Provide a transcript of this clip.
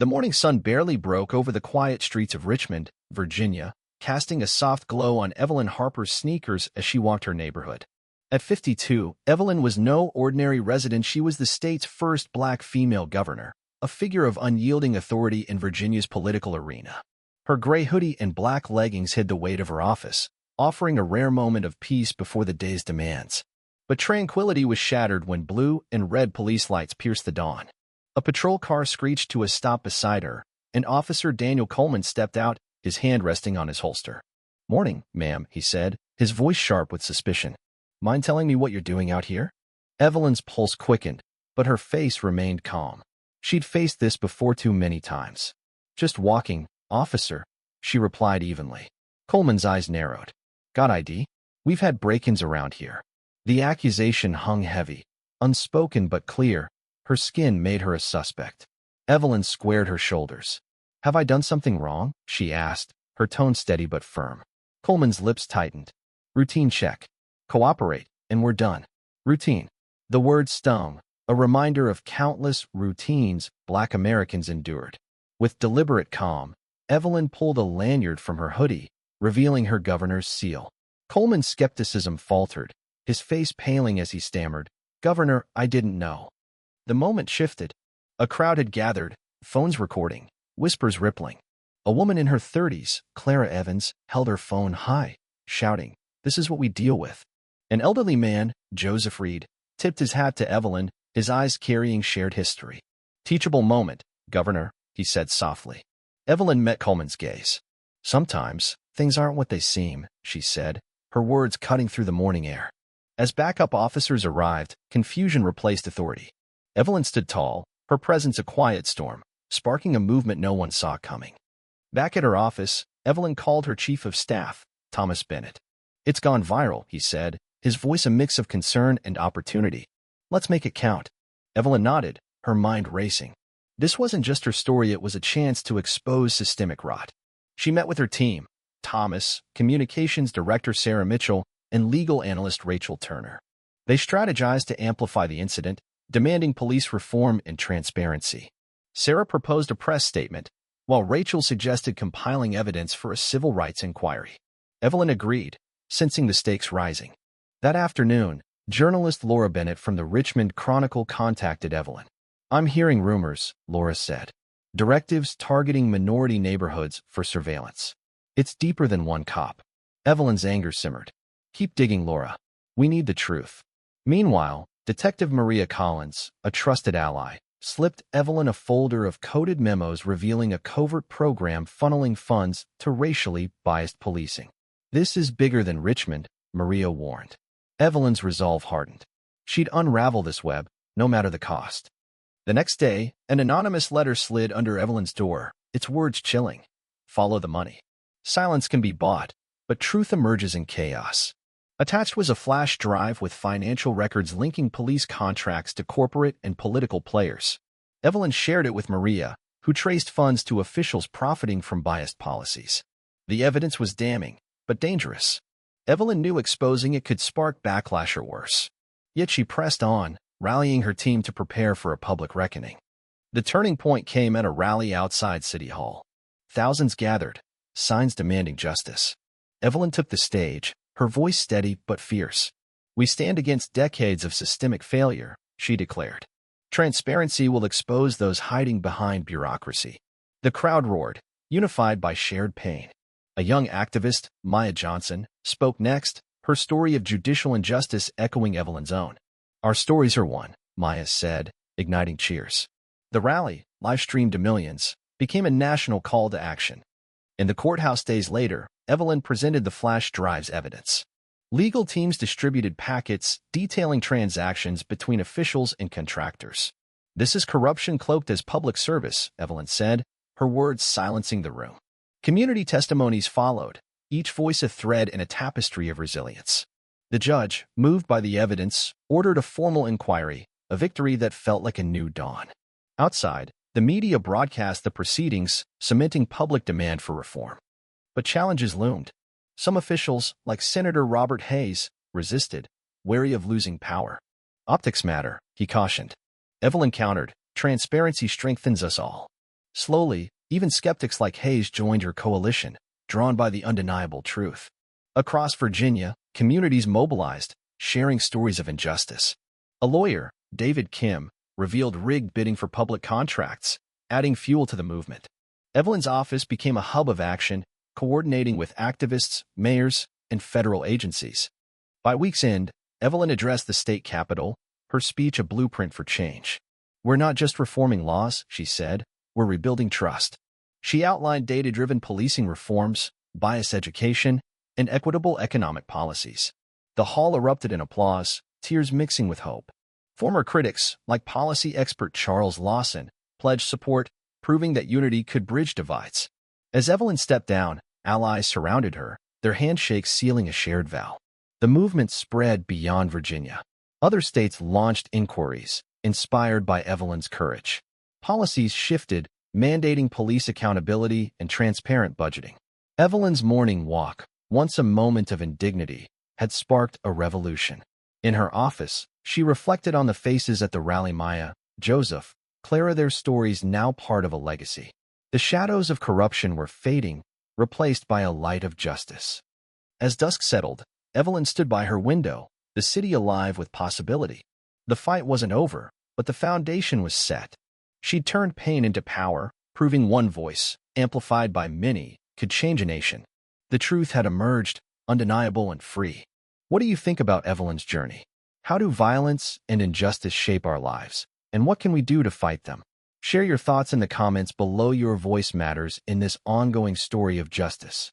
The morning sun barely broke over the quiet streets of Richmond, Virginia, casting a soft glow on Evelyn Harper's sneakers as she walked her neighborhood. At 52, Evelyn was no ordinary resident. She was the state's first black female governor, a figure of unyielding authority in Virginia's political arena. Her gray hoodie and black leggings hid the weight of her office, offering a rare moment of peace before the day's demands. But tranquility was shattered when blue and red police lights pierced the dawn. A patrol car screeched to a stop beside her, and Officer Daniel Coleman stepped out, his hand resting on his holster. "Morning, ma'am," he said, his voice sharp with suspicion. "Mind telling me what you're doing out here?" Evelyn's pulse quickened, but her face remained calm. She'd faced this before too many times. "Just walking, officer," she replied evenly. Coleman's eyes narrowed. "Got ID? We've had break-ins around here." The accusation hung heavy, unspoken but clear. Her skin made her a suspect. Evelyn squared her shoulders. "Have I done something wrong?" she asked, her tone steady but firm. Coleman's lips tightened. "Routine check. Cooperate, and we're done." Routine. The word stung, a reminder of countless routines Black Americans endured. With deliberate calm, Evelyn pulled a lanyard from her hoodie, revealing her governor's seal. Coleman's skepticism faltered, his face paling as he stammered, "Governor, I didn't know." The moment shifted. A crowd had gathered, phones recording, whispers rippling. A woman in her 30s, Clara Evans, held her phone high, shouting, "This is what we deal with." An elderly man, Joseph Reed, tipped his hat to Evelyn, his eyes carrying shared history. "Teachable moment, Governor," he said softly. Evelyn met Coleman's gaze. "Sometimes, things aren't what they seem," she said, her words cutting through the morning air. As backup officers arrived, confusion replaced authority. Evelyn stood tall, her presence a quiet storm, sparking a movement no one saw coming. Back at her office, Evelyn called her chief of staff, Thomas Bennett. "It's gone viral," he said, his voice a mix of concern and opportunity. "Let's make it count." Evelyn nodded, her mind racing. This wasn't just her story, it was a chance to expose systemic rot. She met with her team, Thomas, Communications Director Sarah Mitchell, and legal analyst Rachel Turner. They strategized to amplify the incident, demanding police reform and transparency. Sarah proposed a press statement, while Rachel suggested compiling evidence for a civil rights inquiry. Evelyn agreed, sensing the stakes rising. That afternoon, journalist Laura Bennett from the Richmond Chronicle contacted Evelyn. "I'm hearing rumors," Laura said. "Directives targeting minority neighborhoods for surveillance. It's deeper than one cop." Evelyn's anger simmered. "Keep digging, Laura. We need the truth." Meanwhile, Detective Maria Collins, a trusted ally, slipped Evelyn a folder of coded memos revealing a covert program funneling funds to racially biased policing. "This is bigger than Richmond," Maria warned. Evelyn's resolve hardened. She'd unravel this web, no matter the cost. The next day, an anonymous letter slid under Evelyn's door, its words chilling. "Follow the money. Silence can be bought, but truth emerges in chaos." Attached was a flash drive with financial records linking police contracts to corporate and political players. Evelyn shared it with Maria, who traced funds to officials profiting from biased policies. The evidence was damning, but dangerous. Evelyn knew exposing it could spark backlash or worse. Yet she pressed on, rallying her team to prepare for a public reckoning. The turning point came at a rally outside City Hall. Thousands gathered, signs demanding justice. Evelyn took the stage, her voice steady but fierce. "We stand against decades of systemic failure," she declared. "Transparency will expose those hiding behind bureaucracy." The crowd roared, unified by shared pain. A young activist, Maya Johnson, spoke next, her story of judicial injustice echoing Evelyn's own. "Our stories are one," Maya said, igniting cheers. The rally, live-streamed to millions, became a national call to action. In the courthouse days later, Evelyn presented the flash drive's evidence. Legal teams distributed packets detailing transactions between officials and contractors. "This is corruption cloaked as public service," Evelyn said, her words silencing the room. Community testimonies followed, each voice a thread in a tapestry of resilience. The judge, moved by the evidence, ordered a formal inquiry, a victory that felt like a new dawn. Outside, the media broadcast the proceedings, cementing public demand for reform. But challenges loomed. Some officials, like Senator Robert Hayes, resisted, wary of losing power. "Optics matter," he cautioned. Evelyn countered, "Transparency strengthens us all." Slowly, even skeptics like Hayes joined her coalition, drawn by the undeniable truth. Across Virginia, communities mobilized, sharing stories of injustice. A lawyer, David Kim, revealed rigged bidding for public contracts, adding fuel to the movement. Evelyn's office became a hub of action, coordinating with activists, mayors, and federal agencies. By week's end, Evelyn addressed the state capitol, her speech a blueprint for change. "We're not just reforming laws," she said, "we're rebuilding trust." She outlined data-driven policing reforms, bias education, and equitable economic policies. The hall erupted in applause, tears mixing with hope. Former critics, like policy expert Charles Lawson, pledged support, proving that unity could bridge divides. As Evelyn stepped down, allies surrounded her, their handshakes sealing a shared vow. The movement spread beyond Virginia. Other states launched inquiries, inspired by Evelyn's courage. Policies shifted, mandating police accountability and transparent budgeting. Evelyn's morning walk, once a moment of indignity, had sparked a revolution. In her office, she reflected on the faces at the rally. Maya, Joseph, Clara, their stories now part of a legacy. The shadows of corruption were fading, replaced by a light of justice. As dusk settled, Evelyn stood by her window, the city alive with possibility. The fight wasn't over, but the foundation was set. She'd turned pain into power, proving one voice, amplified by many, could change a nation. The truth had emerged, undeniable and free. What do you think about Evelyn's journey? How do violence and injustice shape our lives? And what can we do to fight them? Share your thoughts in the comments below. Your voice matters in this ongoing story of justice.